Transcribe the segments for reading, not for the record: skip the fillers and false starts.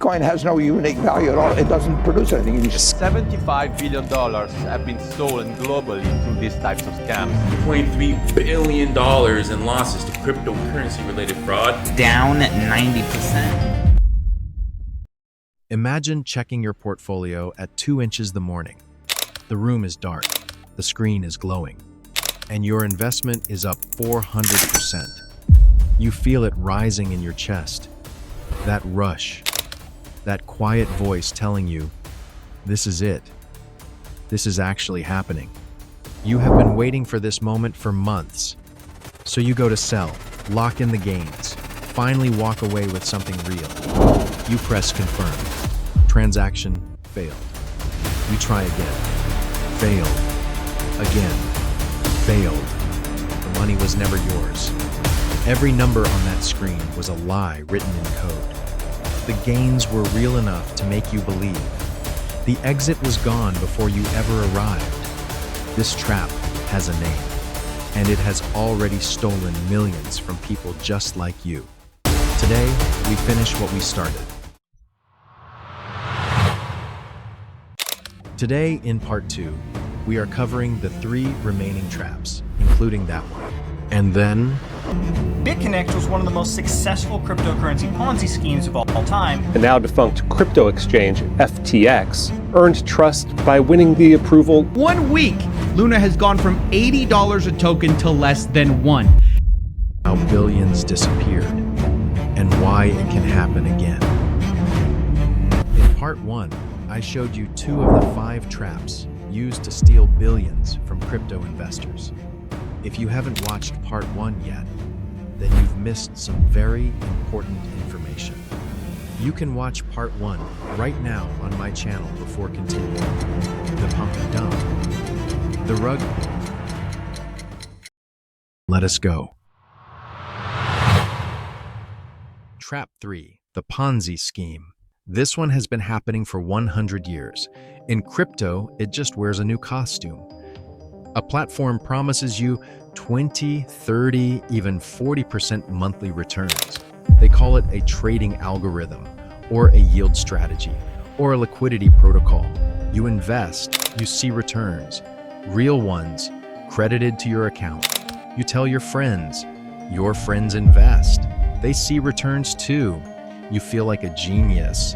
Bitcoin has no unique value at all. It doesn't produce anything. $75 billion have been stolen globally through these types of scams. $23 billion in losses to cryptocurrency-related fraud. Down 90%. Imagine checking your portfolio at 2 inches the morning. The room is dark, the screen is glowing, and your investment is up 400%. You feel it rising in your chest. That rush, that quiet voice telling you, this is it. This is actually happening. You have been waiting for this moment for months. So you go to sell, lock in the gains, finally walk away with something real. You press confirm. Transaction failed. You try again. Failed. Again. Failed. The money was never yours. Every number on that screen was a lie written in code. The gains were real enough to make you believe. The exit was gone before you ever arrived. This trap has a name, and it has already stolen millions from people just like you. Today, we finish what we started. Today, in part 2, we are covering the 3 remaining traps, including that one. And then... BitConnect was one of the most successful cryptocurrency Ponzi schemes of all time. The now defunct crypto exchange, FTX, earned trust by winning the approval. 1 week, Luna has gone from $80 a token to less than 1. How billions disappeared, and why it can happen again. In part 1, I showed you 2 of the 5 traps used to steal billions from crypto investors. If you haven't watched part 1 yet, then you've missed some very important information. You can watch part 1 right now on my channel before continuing. The pump and dump. The rug. Let us go. Trap 3, the Ponzi scheme. This one has been happening for 100 years. In crypto, it just wears a new costume. A platform promises you 20, 30, even 40% monthly returns. They call it a trading algorithm, or a yield strategy, or a liquidity protocol. You invest, you see returns, real ones, credited to your account. You tell your friends invest. They see returns too. You feel like a genius.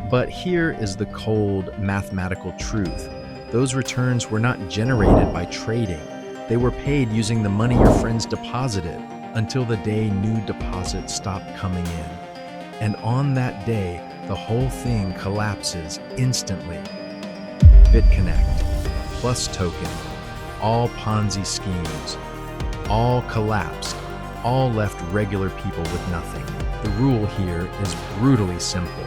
But here is the cold mathematical truth. Those returns were not generated by trading. They were paid using the money your friends deposited until the day new deposits stopped coming in. And on that day, the whole thing collapses instantly. BitConnect, plus token, all Ponzi schemes, all collapsed, all left regular people with nothing. The rule here is brutally simple.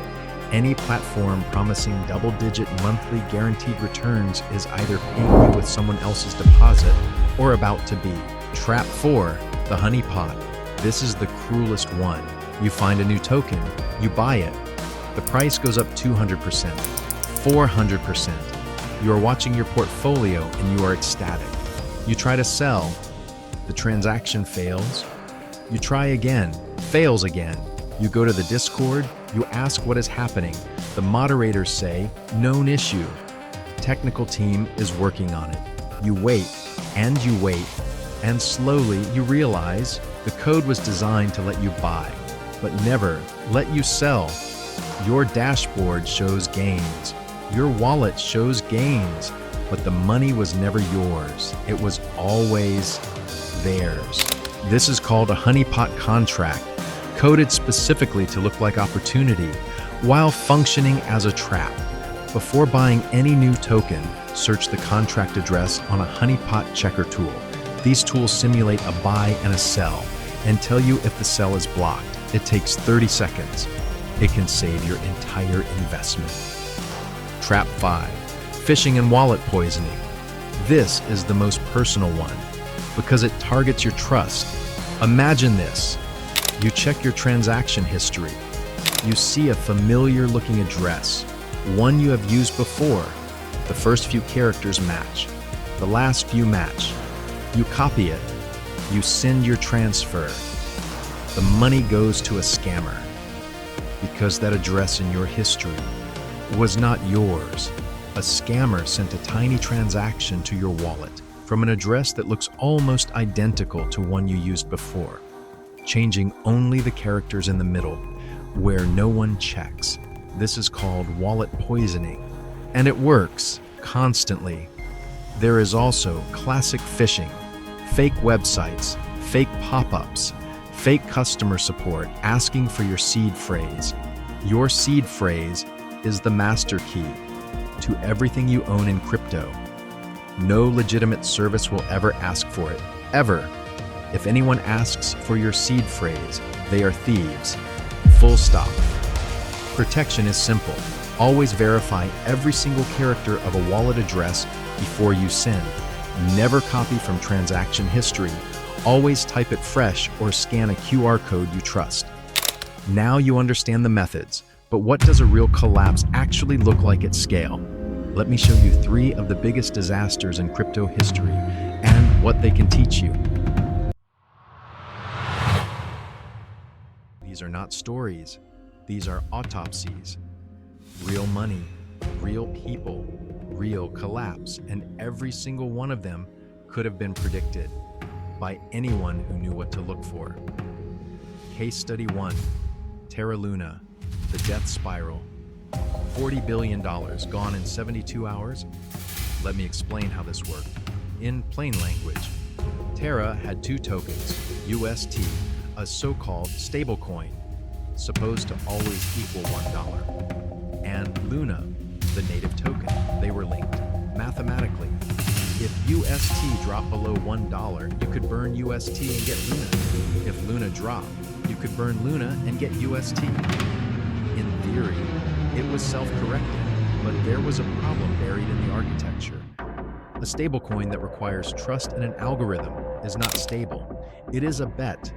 Any platform promising double-digit monthly guaranteed returns is either paying you with someone else's deposit or about to be. Trap 4, the honeypot. This is the cruelest one. You find a new token, you buy it. The price goes up 200%, 400%. You are watching your portfolio and you are ecstatic. You try to sell. The transaction fails. You try again, fails again. You go to the Discord, you ask what is happening. The moderators say, known issue. Technical team is working on it. You wait, and slowly you realize the code was designed to let you buy, but never let you sell. Your dashboard shows gains. Your wallet shows gains, but the money was never yours. It was always theirs. This is called a honeypot contract, coded specifically to look like opportunity, while functioning as a trap. Before buying any new token, search the contract address on a honeypot checker tool. These tools simulate a buy and a sell, and tell you if the sell is blocked. It takes 30 seconds. It can save your entire investment. Trap 5, phishing and wallet poisoning. This is the most personal one, because it targets your trust. Imagine this. You check your transaction history. You see a familiar looking address, one you have used before. The first few characters match. The last few match. You copy it. You send your transfer. The money goes to a scammer. because that address in your history was not yours. A scammer sent a tiny transaction to your wallet from an address that looks almost identical to one you used before, changing only the characters in the middle where no one checks. This is called wallet poisoning, and it works constantly. There is also classic phishing, fake websites, fake pop-ups, fake customer support asking for your seed phrase. Your seed phrase is the master key to everything you own in crypto. No legitimate service will ever ask for it, ever. If anyone asks for your seed phrase, they are thieves. Full stop. Protection is simple. Always verify every single character of a wallet address before you send. Never copy from transaction history. Always type it fresh or scan a QR code you trust. Now you understand the methods, but what does a real collapse actually look like at scale? Let me show you 3 of the biggest disasters in crypto history and what they can teach you. These are not stories. These are autopsies. Real money, real people, real collapse, and every single one of them could have been predicted by anyone who knew what to look for. Case Study 1, Terra Luna, the death spiral. $40 billion gone in 72 hours? Let me explain how this worked. In plain language, Terra had 2 tokens, UST, a so-called stablecoin, supposed to always equal $1, and Luna, the native token. They were linked mathematically. If UST dropped below $1, you could burn UST and get Luna. If Luna dropped, you could burn Luna and get UST. In theory, it was self-correcting, but there was a problem buried in the architecture. A stablecoin that requires trust in an algorithm is not stable. It is a bet.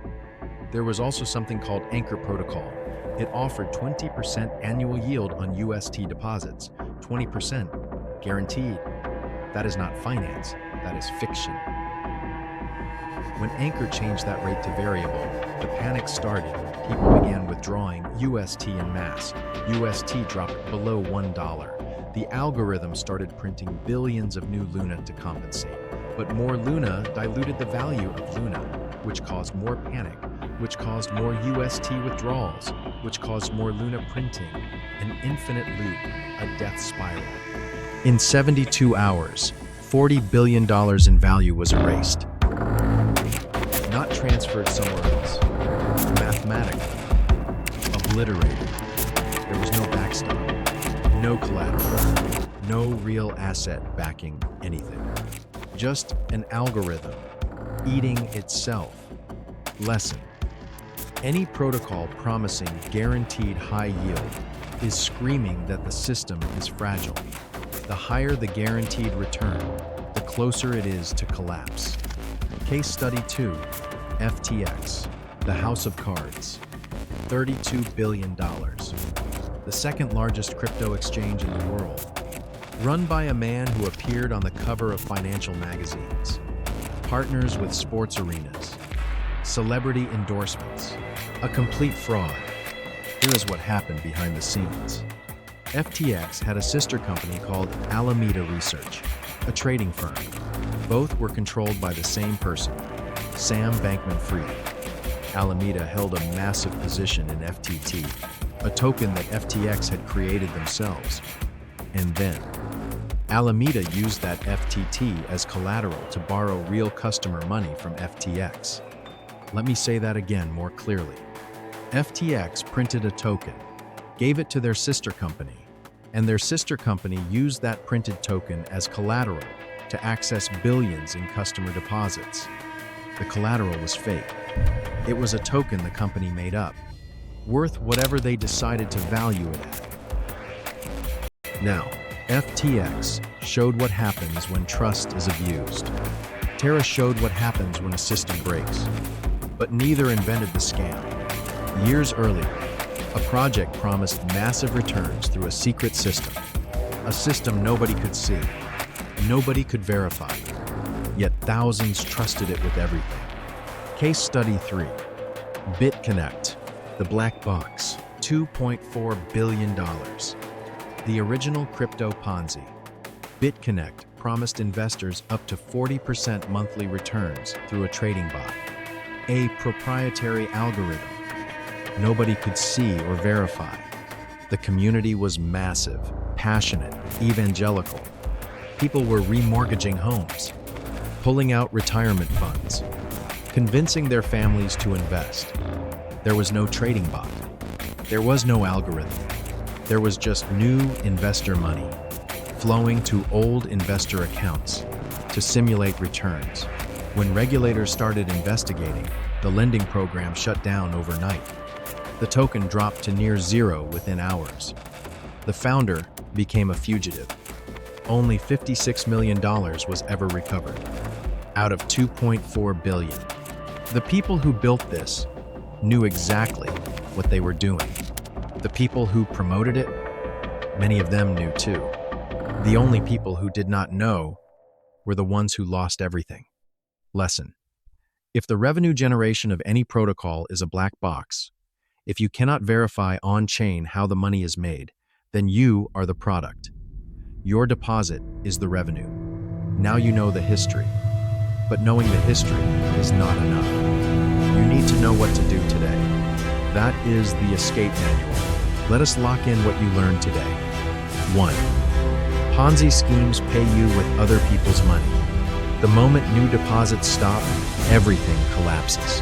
There was also something called Anchor Protocol. It offered 20% annual yield on UST deposits, 20% guaranteed. That is not finance, that is fiction. When Anchor changed that rate to variable, the panic started. People began withdrawing UST en masse. UST dropped below $1. The algorithm started printing billions of new Luna to compensate. But more Luna diluted the value of Luna, which caused more panic, which caused more UST withdrawals, which caused more Luna printing, an infinite loop, a death spiral. In 72 hours, $40 billion in value was erased. Not transferred somewhere else. Mathematically. Obliterated. There was no backstop, no collateral, no real asset backing anything. Just an algorithm eating itself. Lesson. Any protocol promising guaranteed high yield is screaming that the system is fragile. The higher the guaranteed return, the closer it is to collapse. Case Study 2, FTX, the House of Cards, $32 billion. The second largest crypto exchange in the world. Run by a man who appeared on the cover of financial magazines. Partners with sports arenas. Celebrity endorsements. A complete fraud. Here is what happened behind the scenes. FTX had a sister company called Alameda Research, a trading firm. Both were controlled by the same person, Sam Bankman-Fried. Alameda held a massive position in FTT, a token that FTX had created themselves. And then, Alameda used that FTT as collateral to borrow real customer money from FTX. Let me say that again more clearly. FTX printed a token, gave it to their sister company, and their sister company used that printed token as collateral to access billions in customer deposits. The collateral was fake. It was a token the company made up, worth whatever they decided to value it at. Now, FTX showed what happens when trust is abused. Terra showed what happens when a system breaks. But neither invented the scam. Years earlier, a project promised massive returns through a secret system. A system nobody could see, nobody could verify, yet thousands trusted it with everything. Case Study 3, BitConnect, the black box. $2.4 billion. The original crypto Ponzi. BitConnect promised investors up to 40% monthly returns through a trading bot. A proprietary algorithm nobody could see or verify. The community was massive, passionate, evangelical. People were remortgaging homes, pulling out retirement funds, convincing their families to invest. There was no trading bot. There was no algorithm. There was just new investor money flowing to old investor accounts to simulate returns. When regulators started investigating, the lending program shut down overnight. The token dropped to near zero within hours. The founder became a fugitive. Only $56 million was ever recovered, out of $2.4 billion. The people who built this knew exactly what they were doing. The people who promoted it, many of them knew too. The only people who did not know were the ones who lost everything. Lesson: if the revenue generation of any protocol is a black box, if you cannot verify on-chain how the money is made, then you are the product. Your deposit is the revenue. Now you know the history. But knowing the history is not enough. You need to know what to do today. That is the escape manual. Let us lock in what you learned today. 1. Ponzi schemes pay you with other people's money. The moment new deposits stop, everything collapses.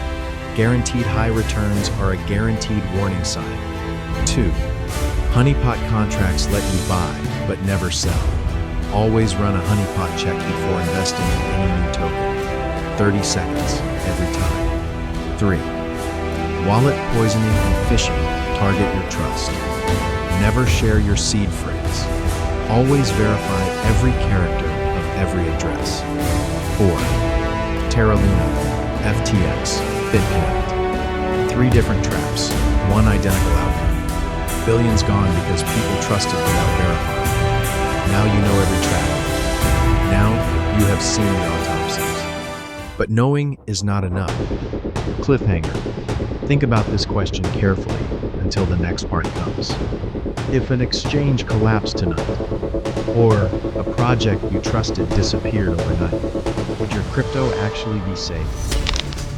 Guaranteed high returns are a guaranteed warning sign. 2. Honeypot contracts let you buy, but never sell. Always run a honeypot check before investing in any new token. 30 seconds every time. 3. Wallet poisoning and phishing target your trust. Never share your seed phrase. Always verify every character of every address. 4. Terra Luna, FTX, BitConnect. 3 different traps, 1 identical outcome. Billions gone because people trusted without verifying. Now you know every trap. Now you have seen the autopsies. But knowing is not enough. Cliffhanger. Think about this question carefully until the next part comes. If an exchange collapsed tonight, or a project you trusted disappeared overnight, would your crypto actually be safe?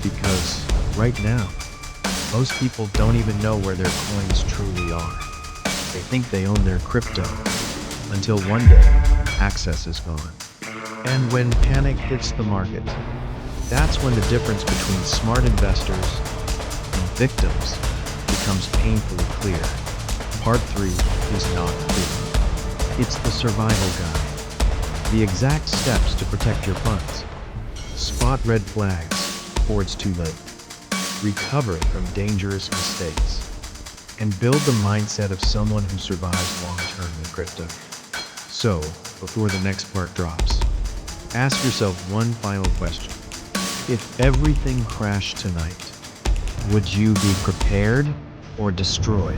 Because right now, most people don't even know where their coins truly are. They think they own their crypto, until one day, access is gone. And when panic hits the market, that's when the difference between smart investors and victims becomes painfully clear. Part 3 is not clear. It's the survival guide. The exact steps to protect your funds. Spot red flags before it's too late. Recover from dangerous mistakes. And build the mindset of someone who survives long-term in crypto. So, before the next part drops, ask yourself one final question. If everything crashed tonight, would you be prepared or destroyed?